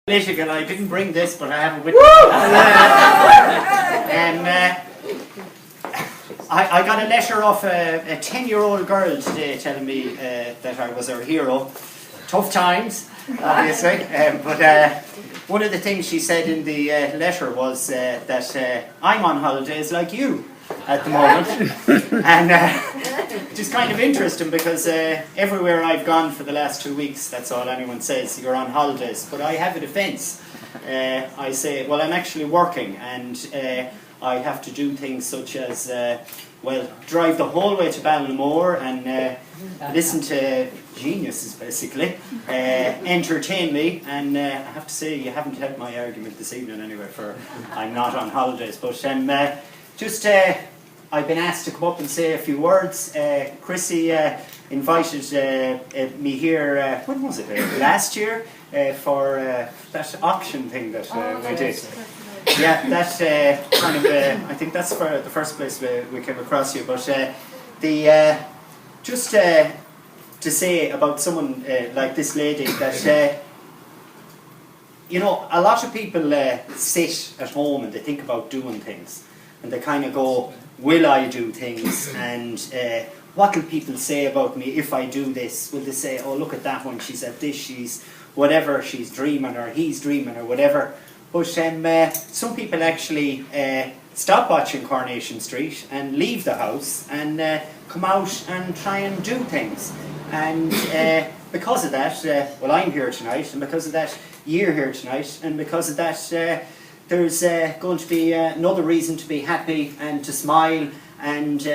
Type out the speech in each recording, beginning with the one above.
Political, I didn't bring this, but I have it with me. And I got a letter off a 10-year-old girl today telling me that I was her hero. Tough times, obviously, but one of the things she said in the letter was that I'm on holidays like you at the moment. And which is kind of interesting because everywhere I've gone for the last 2 weeks, that's all anyone says, you're on holidays. But I have a defence. I say, well, I'm actually working, and I have to do things such as, well, drive the whole way to Ballinamore and listen to geniuses, basically, entertain me, and I have to say, you haven't helped my argument this evening anyway, for I'm not on holidays, but just I've been asked to come up and say a few words. Chrissy invited me here, when was it, last year, for that auction thing that we did. Yeah, that kind of, I think that's for the first place we came across you, but just to say about someone like this lady that, you know, a lot of people sit at home and they think about doing things, and they kind of go, will I do things, and what will people say about me if I do this? Will they say, oh, look at that one, she's at this, she's whatever, she's dreaming, or he's dreaming, or whatever. But some people actually stop watching Coronation Street and leave the house and come out and try and do things. And because of that, well, I'm here tonight, and because of that, you're here tonight, and because of that, there's going to be another reason to be happy and to smile and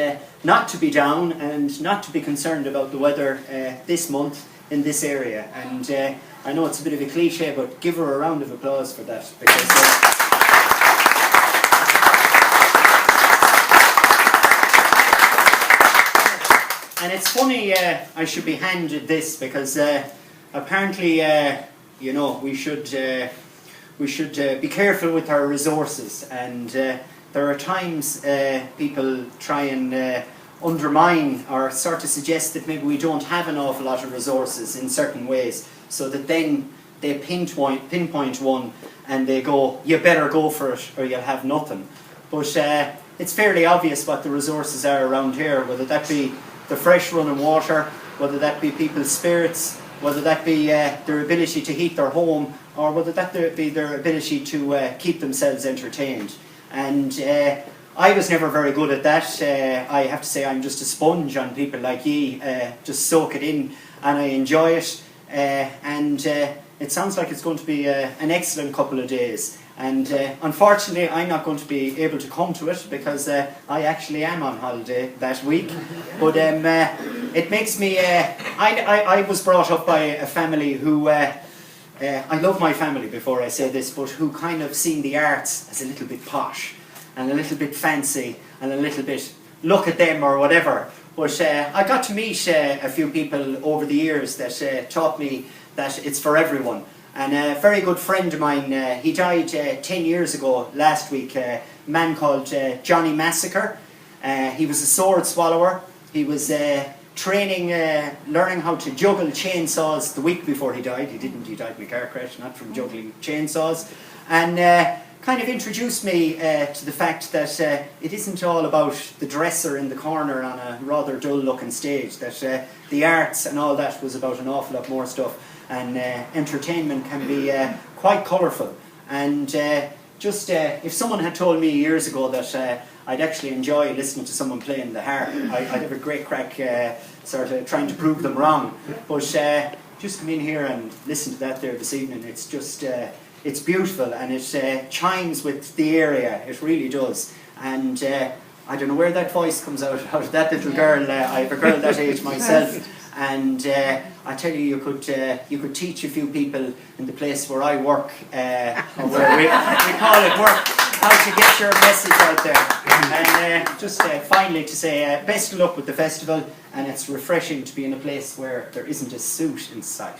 not to be down and not to be concerned about the weather this month in this area. And I know it's a bit of a cliche, but give her a round of applause for that. Because, and it's funny I should be handed this because apparently, you know, we should be careful with our resources, and there are times people try and undermine or sort of suggest that maybe we don't have an awful lot of resources in certain ways, so that then they pinpoint one and they go, you better go for it or you'll have nothing. But it's fairly obvious what the resources are around here, whether that be the fresh running water, whether that be people's spirits, whether that be their ability to heat their home, or whether that be their ability to keep themselves entertained. And I was never very good at that. I have to say I'm just a sponge on people like ye, just soak it in, and I enjoy it. And it sounds like it's going to be an excellent couple of days. And unfortunately, I'm not going to be able to come to it because I actually am on holiday that week. But it makes me... I was brought up by a family who... I love my family before I say this, but who kind of seen the arts as a little bit posh and a little bit fancy and a little bit look at them or whatever. But I got to meet a few people over the years that taught me that it's for everyone. And a very good friend of mine, he died 10 years ago last week, a man called Johnny Massacre. He was a sword swallower. He was training, learning how to juggle chainsaws the week before he died. He didn't, he died in a car crash, not from juggling chainsaws. And kind of introduced me to the fact that it isn't all about the dresser in the corner on a rather dull looking stage, that the arts and all that was about an awful lot more stuff. And entertainment can be quite colourful. And just if someone had told me years ago that I'd actually enjoy listening to someone playing the harp, I'd have a great crack sort of trying to prove them wrong. But just come in here and listen to that there this evening. It's just, it's beautiful, and it chimes with the area, it really does. And I don't know where that voice comes out of that little girl. I have a girl that age myself. And I tell you, you could teach a few people in the place where I work, or where we call it work, how to get your message out there. And just finally to say, best of luck with the festival, and it's refreshing to be in a place where there isn't a suit in sight.